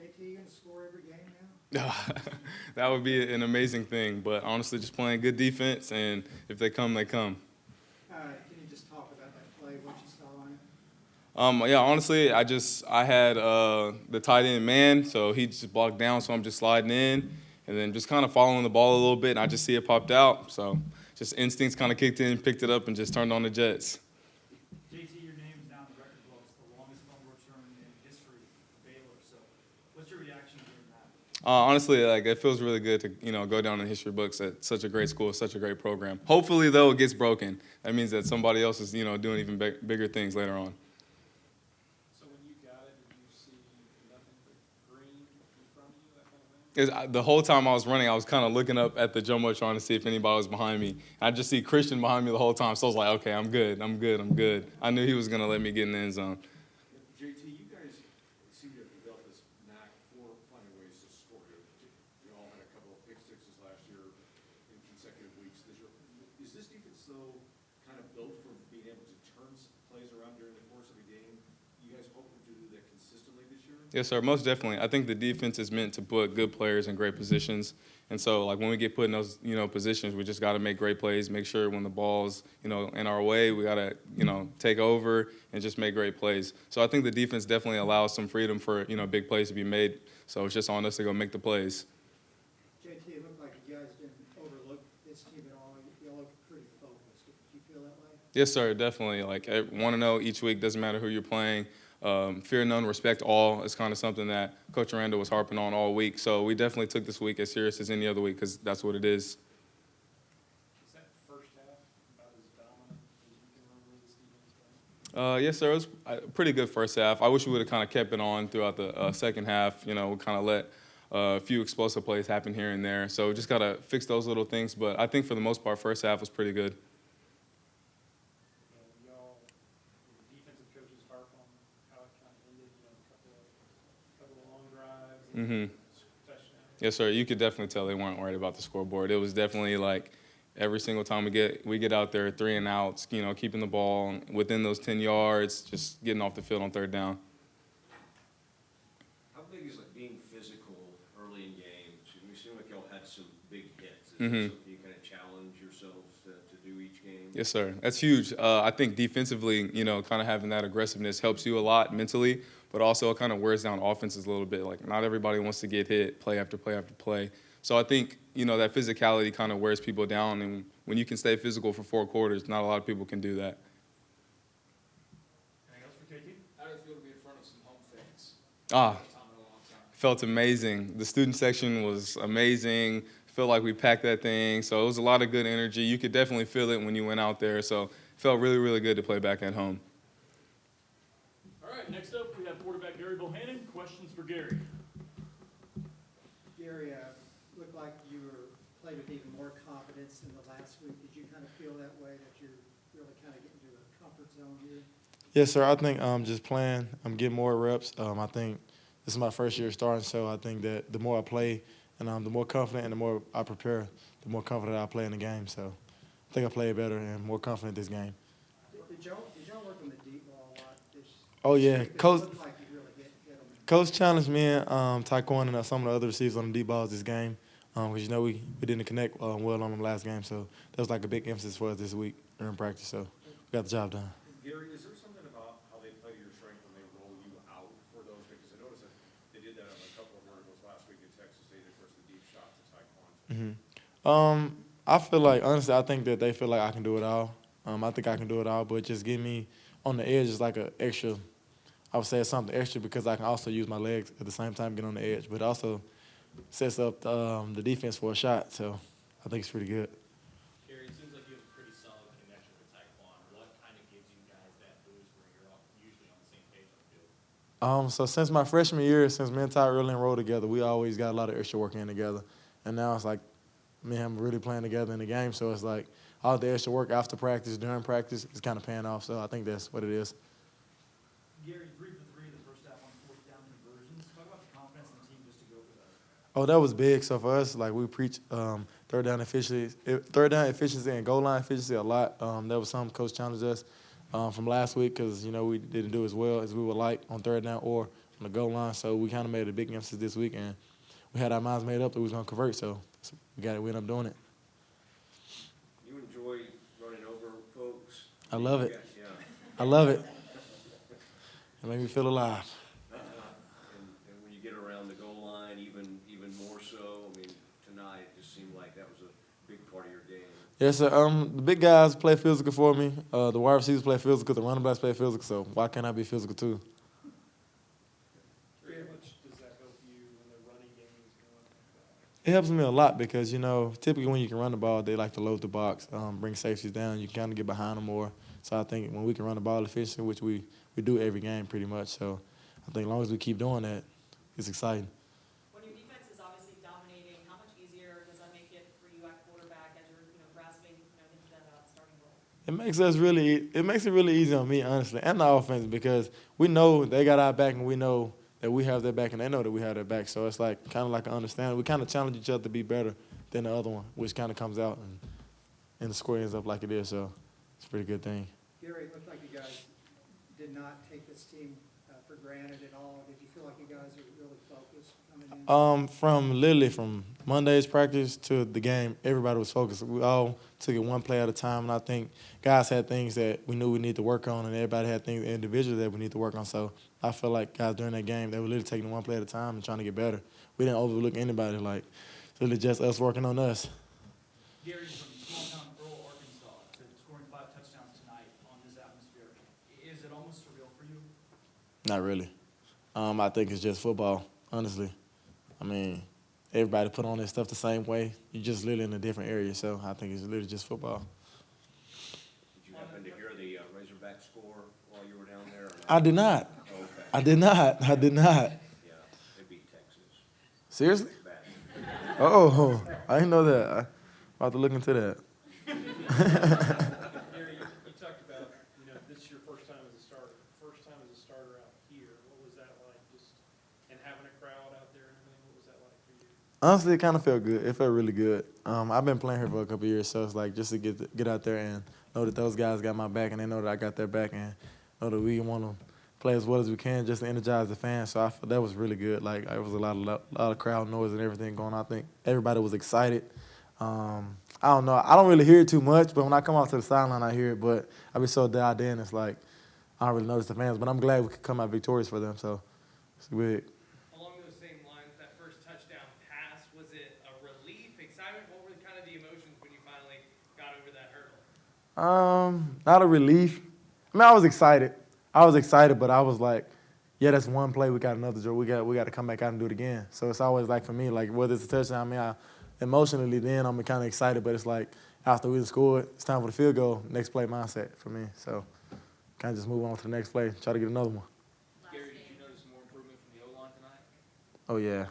JT, you going to score every game now? That would be an amazing thing. But honestly, just playing good defense, and if they come, they come. Can you just talk about that play, what you saw on it? Yeah, honestly, I had the tight end man, so he just blocked down, so I'm just sliding in, and then just kind of following the ball a little bit, and I just see it popped out. So just instincts kind of kicked in, picked it up, and just turned on the Jets. JT, your name is now in the record books, the longest punt return in history for Baylor. So, what's your reaction to that? Honestly, like it feels really good to go down in history books at such a great school, such a great program. Hopefully, though, it gets broken. That means that somebody else is doing even bigger things later on. So when you got it, did you see nothing but green in front of you, that kind of thing? The whole time I was running, I was kind of looking up at the jumbotron to see if anybody was behind me. I just see Christian behind me the whole time, so I was like, okay, I'm good. I knew he was going to let me get in the end zone. JT, you guys seem to have developed this knack for finding ways to score. You all had a couple of pick sixes last year in consecutive weeks. Is this defense, though, kind of built for being able to turn plays around during the course of a game? You guys hoping to do that consistently this year? Yes, sir, most definitely. I think the defense is meant to put good players in great positions. And so, like, when we get put in those, positions, we just got to make great plays, make sure when the ball's, in our way, we got to, take over and just make great plays. So I think the defense definitely allows some freedom for, big plays to be made. So it's just on us to go make the plays. JT, it looked like you guys didn't overlook this team at all. You all looked pretty focused. Did you feel that way? Yes, sir, definitely. Like, I want to know each week, doesn't matter who you're playing. Fear none, respect all is kind of something that Coach Aranda was harping on all week. So we definitely took this week as serious as any other week because that's what it is. Is that first half about as dominant as you can remember this defense playing? Yes, sir, it was a pretty good first half. I wish we would have kind of kept it on throughout the second half. We kind of let a few explosive plays happen here and there. So we just got to fix those little things. But I think for the most part, first half was pretty good. Y'all, the defensive coaches harp on how it kind of ended, a couple of long drives, and touchdowns. Yes, sir. You could definitely tell they weren't worried about the scoreboard. It was definitely like every single time we get out there, 3 and outs, keeping the ball within those 10 yards, just getting off the field on third down. How big is being physical early in games? You seem like y'all had some big hits. Is Mm-hmm. that something you kind of challenge yourselves to do each game? Yes, sir. That's huge. I think defensively, kind of having that aggressiveness helps you a lot mentally, but also it kind of wears down offenses a little bit. Like, not everybody wants to get hit play after play after play. So I think, that physicality kind of wears people down, and when you can stay physical for 4 quarters, not a lot of people can do that. Anything else for JT? How did it feel to be in front of some home fans? Ah, First time in a long time. felt amazing. The student section was amazing. Felt like we packed that thing. So it was a lot of good energy. You could definitely feel it when you went out there. So it felt really, really good to play back at home. All right, next up, we have quarterback Gerry Bohanon. Questions for Gerry. Gary, looked like you played with even more confidence in the last week. Did you kind of feel that way, that you're really kind of getting to a comfort zone here? Yes, sir. I think just playing, I'm getting more reps. I think this is my first year starting, so I think that the more I play and the more confident and the more I prepare, the more confident I play in the game. So I think I played better and more confident this game. Did y'all work on the deep ball a lot this Oh, yeah. week? Coach, It looked like you really hit them. Coach challenged me and Taekwon and some of the other receivers on the deep balls this game because, we didn't connect well on them last game. So that was like a big emphasis for us this week during practice. So we got the job done. Gary, is there something about how they play to your strength when they roll you out for those? Because I noticed that they did that on a couple of verticals last week in Texas. They did, of course, the deep shot to Taekwon. I feel like, honestly, I think that they feel like I can do it all. I think I can do it all, but just get me on the edge is like an extra, I would say it's something extra because I can also use my legs at the same time, get on the edge, but also sets up the defense for a shot, so I think it's pretty good. Gerry, it seems like you have a pretty solid connection with Taekwon. What kind of gives you guys that boost where you're all usually on the same page on the field? So since my freshman year, since me and Ty really enrolled together, we always got a lot of extra work in together. And now it's like me and him really playing together in the game. So it's like all the extra work after practice, during practice, is kind of paying off. So I think that's what it is. Gary, 3 for 3 the first half on 4th down conversions. Talk about the confidence in the team just to go for that. Oh, that was big. So for us, like we preach third down efficiency and goal line efficiency a lot. That was something Coach challenged us from last week because, we didn't do as well as we would like on third down or on the goal line. So we kind of made a big emphasis this week, and we had our minds made up that we was going to convert. So we ended up doing it. You enjoy running over folks? I love it. Yeah. I love it. It made me feel alive. And when you get around the goal line, even more so, I mean, tonight it just seemed like that was a big part of your game. Yes, sir. The big guys play physical for me. The wide receivers play physical. The running backs play physical. So why can't I be physical too? How much does that help you when the running game is going like that? It helps me a lot because, typically when you can run the ball, they like to load the box, bring safeties down. You kind of get behind them more. So I think when we can run the ball efficiently, which we do every game pretty much, so I think as long as we keep doing that, it's exciting. When your defense is obviously dominating, how much easier does that make it for you at quarterback as you're, grasping, into that starting role? It makes it really easy on me, honestly, and the offense, because we know they got our back and we know that we have their back and they know that we have their back. So it's like kind of like an understanding. We kind of challenge each other to be better than the other one, which kind of comes out and the score ends up like it is. So it's a pretty good thing. Gary, it looked like you guys did not take this team for granted at all. Did you feel like you guys were really focused coming in? From Monday's practice to the game, everybody was focused. We all took it one play at a time, and I think guys had things that we knew we need to work on, and everybody had things individually that we need to work on. So I feel like guys during that game, they were literally taking it one play at a time and trying to get better. We didn't overlook anybody. Like, it's really just us working on us. Gary, from small-town rural Arkansas to scoring 5 touchdowns tonight on this atmosphere, is it almost surreal for you? Not really. I think it's just football, honestly. I mean, everybody put on their stuff the same way. You just live in a different area, so I think it's literally just football. Did you happen to hear the Razorback score while you were down there? Or not? I did not. Oh, okay. I did not. Yeah, they beat Texas. Seriously? Bad. Oh, I didn't know that. I'm about to look into that. Gary, you talked about, this is your first time as a starter. First time as a starter out here. What was that like? And having a crowd out there and everything, what was that like for you? Honestly, it kind of felt good. It felt really good. I've been playing here for a couple of years, so it's like just to get out there and know that those guys got my back and they know that I got their back and know that we want to play as well as we can just to energize the fans. So I felt that was really good. Like, there was a lot of crowd noise and everything going on. I think everybody was excited. I don't know. I don't really hear it too much, but when I come out to the sideline, I hear it. But I be so dialed in, it's like I don't really notice the fans. But I'm glad we could come out victorious for them. So it's big. Along those same lines, that first touchdown pass, was it a relief, excitement? What were kind of the emotions when you finally got over that hurdle? Not a relief. I mean, I was excited, but I was like, yeah, that's one play. We got another drill. We got to come back out and do it again. So it's always like, for me, like, whether it's a touchdown, emotionally then I'm kind of excited, but it's like after we scored, it's time for the field goal, next play mindset for me. So kind of just move on to the next play, try to get another one. Gary, did you notice more improvement from the O-line tonight? Oh, yeah.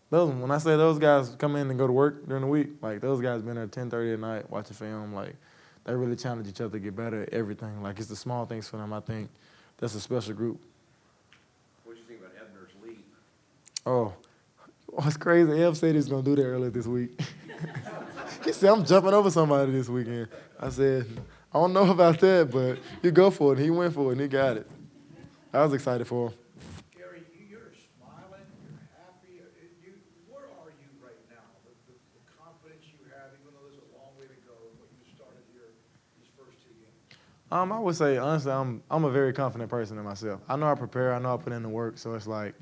When I say those guys come in and go to work during the week, like, those guys been there at 10:30 at night watching film, like, they really challenge each other to get better at everything. Like, it's the small things for them. I think that's a special group. What did you think about Ebner's leap? Oh, what's crazy, Ev said he's going to do that earlier this week. He said, I'm jumping over somebody this weekend. I said, I don't know about that, but you go for it. He went for it, and he got it. I was excited for him. Gary, you're smiling, you're happy. Where are you right now? The confidence you have, even though there's a long way to go, when you started these first 2 games? I would say, honestly, I'm a very confident person in myself. I know I prepare. I know I put in the work. So it's like,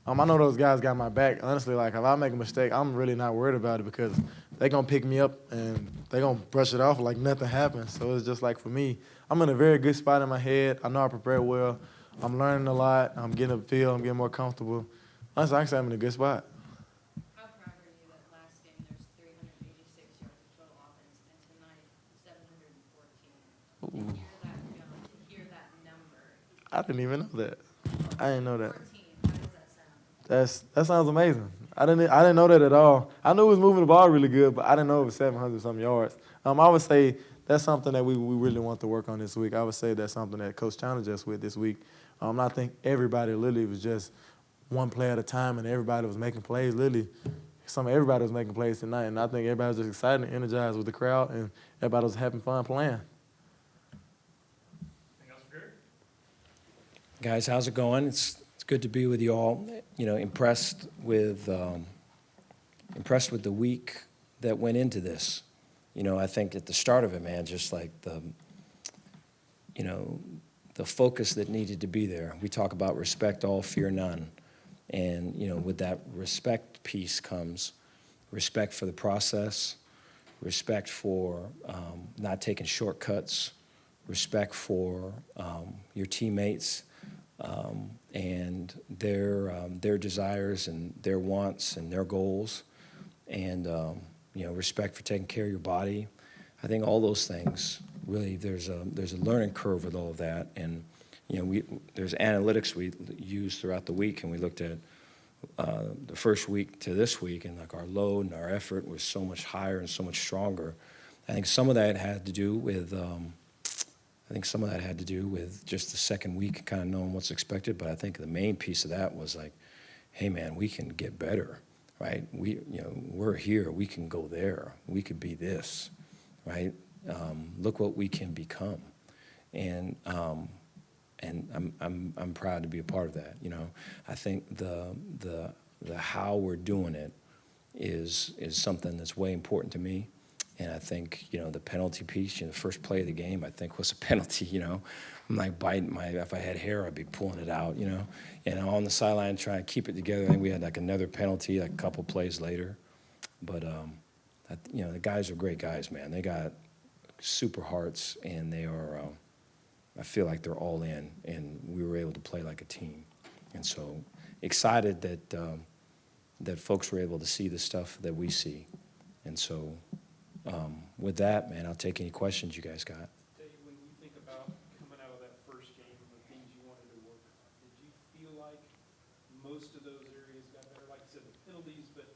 I know those guys got my back. Honestly, like, if I make a mistake, I'm really not worried about it because they're going to pick me up and they're going to brush it off like nothing happened. So it's just like, for me, I'm in a very good spot in my head. I know I prepare well. I'm learning a lot. I'm getting a feel. I'm getting more comfortable. Honestly, I can say I'm in a good spot. How proud are you that last game there's 386 yards of total offense, and tonight 714? Ooh. To hear that number. I didn't even know that. I didn't know that. 14, how does that sound? That sounds amazing. I didn't know that at all. I knew he was moving the ball really good, but I didn't know it was 700-something yards. I would say that's something that we really want to work on this week. I would say that's something that Coach challenged us with this week. I think everybody literally was just one play at a time, and everybody was making plays. Literally, everybody was making plays tonight, and I think everybody was just excited and energized with the crowd, and everybody was having fun playing. Anything else for Gary? Guys, how's it going? It's It's good to be with you all. You know, impressed with the week that went into this. You know, I think at the start of it, man, just like the focus that needed to be there. We talk about respect all, fear none. And, you know, with that respect piece comes respect for the process, respect for not taking shortcuts, respect for your teammates and their desires and their wants and their goals, and you know, respect for taking care of your body. I think all those things really there's a learning curve with all of that, and you know, there's analytics we use throughout the week, and we looked at the first week to this week, and like our load and our effort was so much higher and so much stronger. I think some of that had to do with just the second week, kind of knowing what's expected. But I think the main piece of that was like, hey man, we can get better, right? We're here, we can go there, we could be this, right? Look what we can become, and I'm proud to be a part of that. You know, I think the how we're doing it is something that's way important to me. And I think, you know, the penalty piece, you know, the first play of the game, I think was a penalty, you know. I'm like biting if I had hair, I'd be pulling it out, you know. And on the sideline trying to keep it together. I think we had like another penalty like a couple plays later. But, you know, the guys are great guys, man. They got super hearts, and they are, I feel like they're all in, and we were able to play like a team. And so excited that folks were able to see the stuff that we see. And so with that, man, I'll take any questions you guys got. Dave, when you think about coming out of that first game and the things you wanted to work on, did you feel like most of those areas got better? Like you said, the penalties, but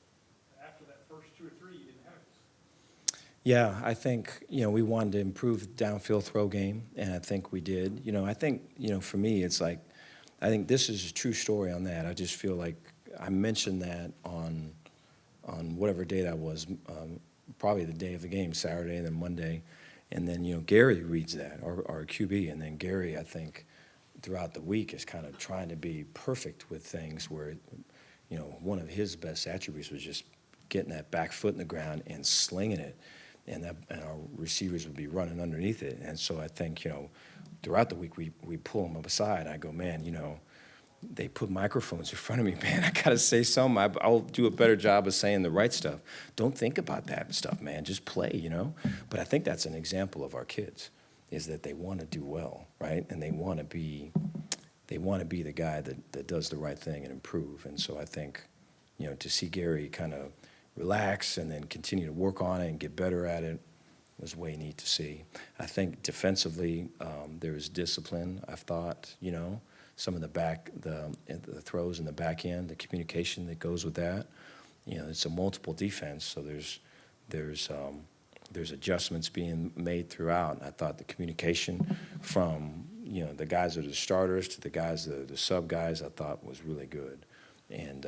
after that first 2 or 3, you didn't have it. Yeah, I think, you know, we wanted to improve the downfield throw game, and I think we did. You know, I think, you know, for me, it's like, I think this is a true story on that. I just feel like I mentioned that on whatever day that was, probably the day of the game, Saturday and then Monday. And then, you know, Gerry reads that, our QB. And then Gerry, I think, throughout the week is kind of trying to be perfect with things where, you know, one of his best attributes was just getting that back foot in the ground and slinging it. And our receivers would be running underneath it. And so I think, you know, throughout the week we pull them aside. I go, man, you know, they put microphones in front of me, man. I got to say something. I'll do a better job of saying the right stuff. Don't think about that stuff, man. Just play, you know. But I think that's an example of our kids, is that they want to do well, right? And they want to be the guy that does the right thing and improve. And so I think, you know, to see Gerry kind of relax and then continue to work on it and get better at it was way neat to see. I think defensively, there was discipline, I've thought, you know. Some of the throws in the back end, the communication that goes with that. You know, it's a multiple defense, so there's adjustments being made throughout. And I thought the communication from, you know, the guys that are the starters to the guys that are the sub guys, I thought was really good. And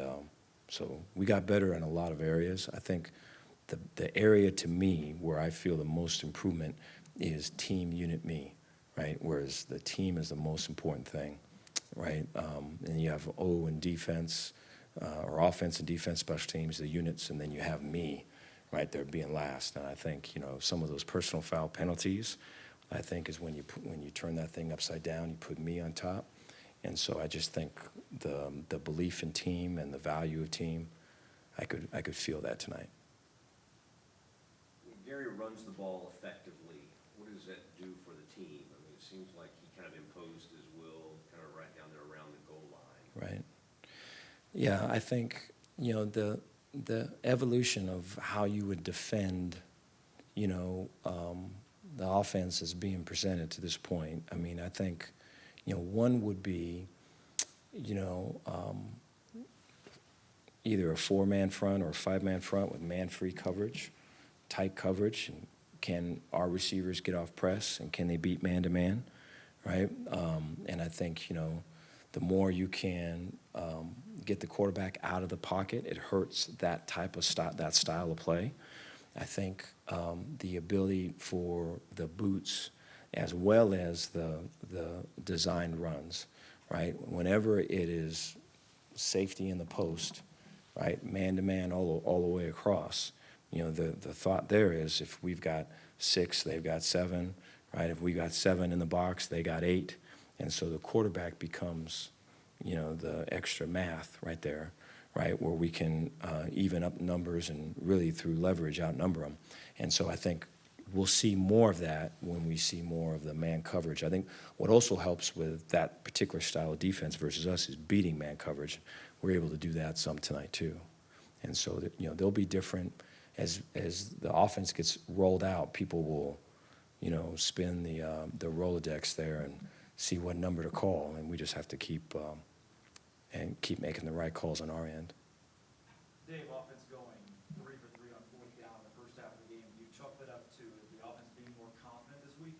so we got better in a lot of areas. I think the area to me where I feel the most improvement is team unit me, right? Whereas the team is the most important thing. Right, and you have O and defense, or offense and defense, special teams, the units, and then you have me, right there being last. And I think, you know, some of those personal foul penalties, I think, is when you turn that thing upside down, you put me on top. And so I just think the belief in team and the value of team, I could feel that tonight. When Gerry runs the ball effectively, what does that do for the team? I mean, it seems like he kind of imposed his will kind of right down there around the goal line. Right. Yeah, I think, you know, the evolution of how you would defend, you know, the offense is being presented to this point. I mean, I think, you know, one would be, you know, either a 4-man front or a 5-man front with man-free coverage, tight coverage, and can our receivers get off press, and can they beat man-to-man, right? And I think, you know, the more you can get the quarterback out of the pocket, it hurts that type of style of play. I think the ability for the boots, as well as the designed runs, right? Whenever it is safety in the post, right, man-to-man all the way across, you know, the thought there is if we've got 6, they've got 7, right? If we got 7 in the box, they got 8. And so the quarterback becomes, you know, the extra math right there, right, where we can even up numbers and really through leverage outnumber them. And so I think we'll see more of that when we see more of the man coverage. I think what also helps with that particular style of defense versus us is beating man coverage. We're able to do that some tonight too. And so that, you know, they'll be different as the offense gets rolled out. People will, you know, spin the Rolodex there and see what number to call, and we just have to keep making the right calls on our end. Dave, offense going 3 for 3 on 4th down in the first half of the game. Do you chalk that up to the offense being more confident this week?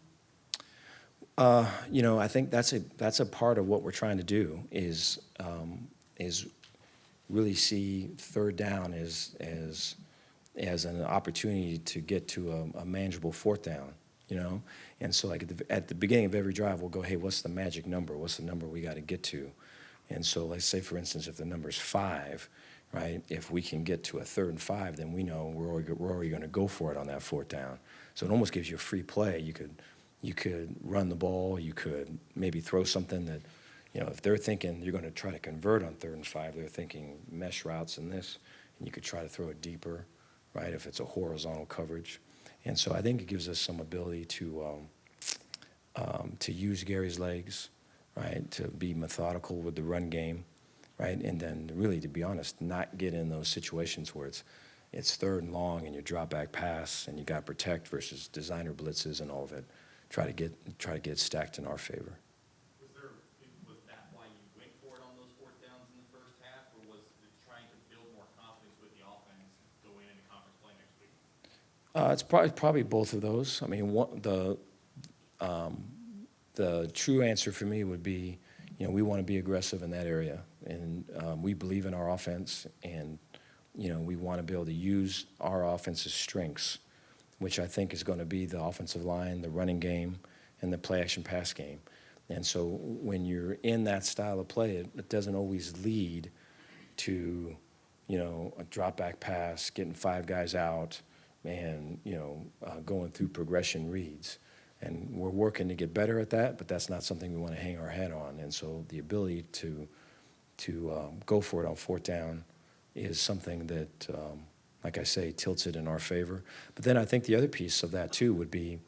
You know, I think that's a part of what we're trying to do is really see 3rd down as an opportunity to get to a manageable 4th down. You know, and so like at the beginning of every drive, we'll go, hey, what's the magic number? What's the number we got to get to? And so let's say, for instance, if the number's 5, right? If we can get to a 3rd and 5, then we know we're already going to go for it on that 4th down. So it almost gives you a free play. You could run the ball. You could maybe throw something that, you know, if they're thinking you're going to try to convert on 3rd and 5, they're thinking mesh routes and this, and you could try to throw it deeper, right? If it's a horizontal coverage. And so I think it gives us some ability to use Gerry's legs, right, to be methodical with the run game, right, and then really, to be honest, not get in those situations where it's 3rd and long and you drop back pass and you got to protect versus designer blitzes and all of it. Try to get stacked in our favor. Was that why you went for it on those 4th downs in the first half, or was it trying to build more confidence with the offense going into conference play next week? It's probably both of those. I mean, the true answer for me would be, you know, we want to be aggressive in that area, and we believe in our offense, and you know, we want to be able to use our offense's strengths, which I think is going to be the offensive line, the running game, and the play-action pass game. And so when you're in that style of play, it doesn't always lead to, you know, a drop-back pass, getting 5 guys out, and, you know, going through progression reads. And we're working to get better at that, but that's not something we want to hang our head on. And so the ability to go for it on 4th down is something that, like I say, tilts it in our favor. But then I think the other piece of that, too, would be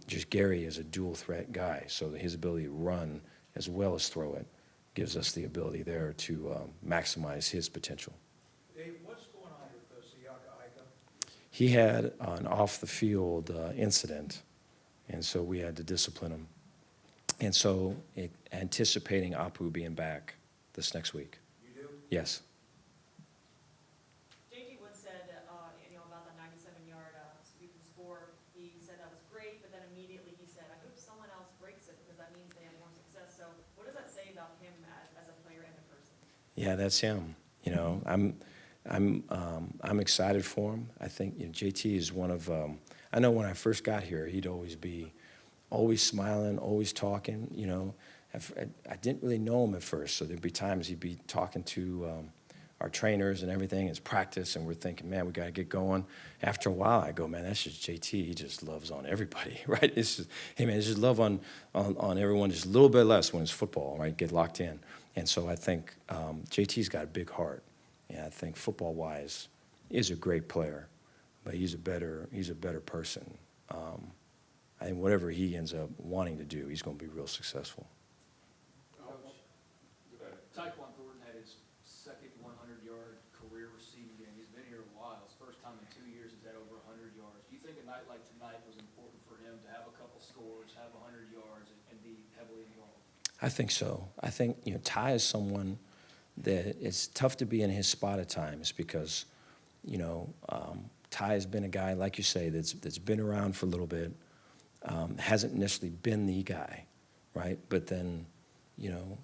just Gerry is a dual-threat guy, so his ability to run as well as throw it gives us the ability there to maximize his potential. Dave, what's going on with Siaka Ika? He had an off-the-field incident, and so we had to discipline him. And so anticipating Apu being back this next week. You do? Yes. JT Wood said, you know, about the 97-yard sweep and score. He said that was great, but then immediately he said, I hope someone else breaks it because that means they have more success. So what does that say about him as a player and a person? Yeah, that's him. You know, I'm excited for him. I think, you know, JT is one of. I know when I first got here, he'd always smiling, always talking. You know, I didn't really know him at first, so there'd be times he'd be talking to our trainers and everything. It's practice, and we're thinking, man, we got to get going. After a while, I go, man, that's just JT. He just loves on everybody, right? It's just, hey, man, it's just love on everyone, just a little bit less when it's football, right? Get locked in. And so I think JT's got a big heart. And I think football-wise, is a great player, but he's a better person. I think whatever he ends up wanting to do, he's going to be real successful. Tyquan Thornton had his second 100-yard career receiving game. He's been here a while. It's the first time in 2 years he's had over 100 yards. Do you think a night like tonight was important for him to have a couple scores, have 100 yards, and be heavily involved? I think so. I think, you know, Ty is someone that it's tough to be in his spot at times because, you know, Ty has been a guy, like you say, that's been around for a little bit, hasn't necessarily been the guy, right? But then, you know,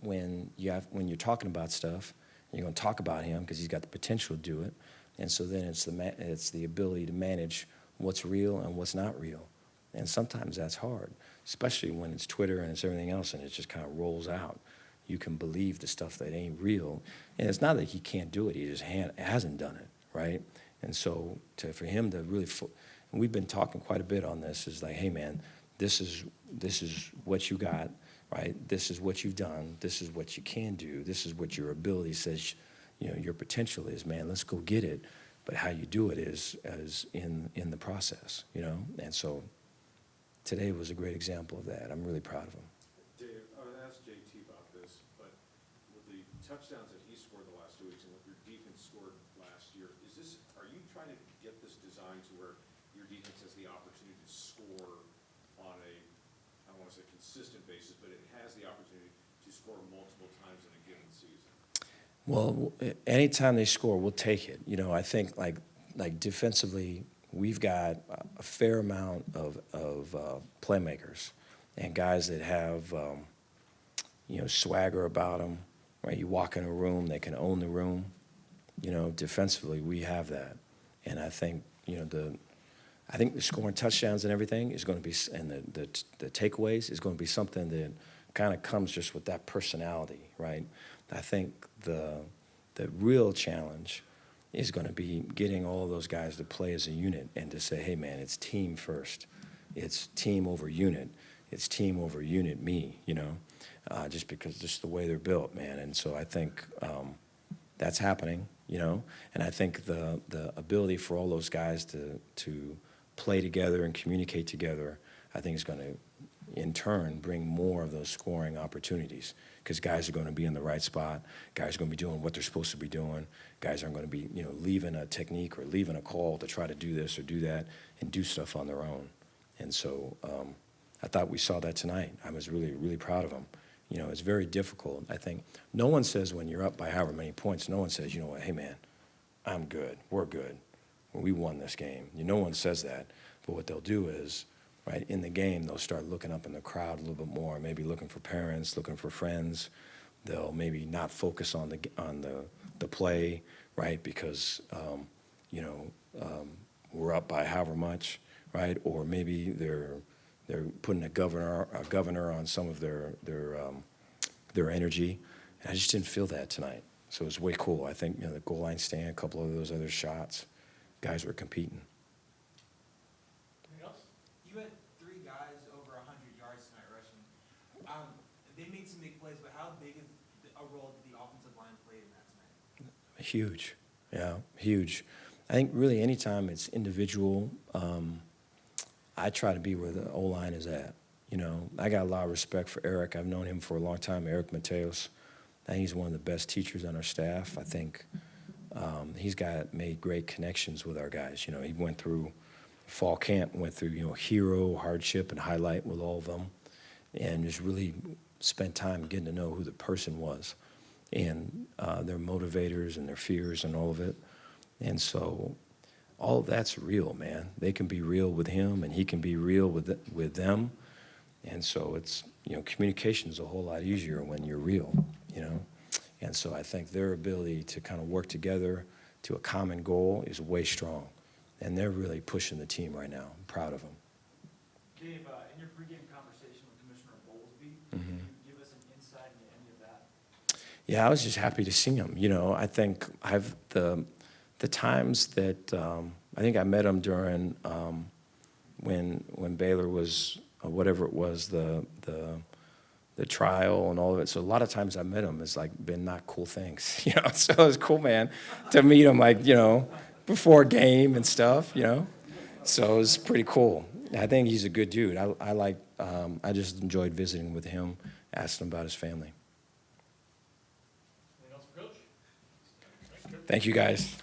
when you're talking about stuff, you're going to talk about him because he's got the potential to do it, and so then it's the ability to manage what's real and what's not real, and sometimes that's hard. especially when it's Twitter and it's everything else and it just kind of rolls out. You can believe the stuff that ain't real. And it's not that he can't do it, he just hasn't done it, right? And so for him to really, and we've been talking quite a bit on this, is like, hey man, this is what you got, right? This is what you've done, this is what you can do, this is what your ability says, you know, your potential is, man, let's go get it. But how you do it is in the process, you know? And so today was a great example of that. I'm really proud of him. Dave, I would ask JT about this, but with the touchdowns that he scored the last 2 weeks and what your defense scored last year, are you trying to get this designed to where your defense has the opportunity to score on a, I don't want to say consistent basis, but it has the opportunity to score multiple times in a given season? Well, anytime they score, we'll take it. You know, I think like defensively, we've got a fair amount of playmakers and guys that have, you know, swagger about them, right? You walk in a room, they can own the room. You know, defensively, we have that. And I think, you know, the scoring touchdowns and everything is going to be, and the takeaways is going to be something that kind of comes just with that personality, right? I think the real challenge is going to be getting all those guys to play as a unit and to say, hey, man, it's team first. It's team over unit. It's team over unit me, you know, just because just the way they're built, man. And so I think that's happening, you know, and I think the ability for all those guys to play together and communicate together, I think is going to, in turn, bring more of those scoring opportunities, because guys are going to be in the right spot. Guys are going to be doing what they're supposed to be doing. Guys aren't going to be, you know, leaving a technique or leaving a call to try to do this or do that and do stuff on their own. And so I thought we saw that tonight. I was really, really proud of them. You know, it's very difficult. I think no one says when you're up by however many points, no one says, you know what, hey, man, I'm good. We're good. We won this game. No one says that. But what they'll do is, right, in the game, they'll start looking up in the crowd a little bit more, maybe looking for parents, looking for friends. They'll maybe not focus on the play, right, because, you know, we're up by however much, right, or maybe they're putting a governor on some of their energy. And I just didn't feel that tonight. So it was way cool. I think, you know, the goal line stand, a couple of those other shots, guys were competing. You had 3 guys over 100 yards tonight rushing. They made some big plays, but how big is a role did the offensive line play in that tonight? Huge, yeah, huge. I think really anytime it's individual, I try to be where the O-line is at. You know, I got a lot of respect for Eric. I've known him for a long time, Eric Mateos. I think he's one of the best teachers on our staff. I think he's made great connections with our guys. You know, he went through fall camp, went through, you know, hero, hardship, and highlight with all of them, and just really spent time getting to know who the person was and their motivators and their fears and all of it. And so all of that's real, man. They can be real with him, and he can be real with them. And so it's, you know, communication is a whole lot easier when you're real, you know. And so I think their ability to kind of work together to a common goal is way strong. And they're really pushing the team right now. I'm proud of them. Dave, in your pregame conversation with Commissioner Bowlesby, can you give us an insight into any of that? Yeah, I was just happy to see him. You know, I think the times that I think I met him during when Baylor was whatever it was, the trial and all of it. So a lot of times I met him, it's like been not cool things, you know. So it was cool, man, to meet him, like, you know, before a game and stuff, you know. So it was pretty cool. I think he's a good dude. I just enjoyed visiting with him, asking him about his family. Anything else for Coach? Thank you, guys.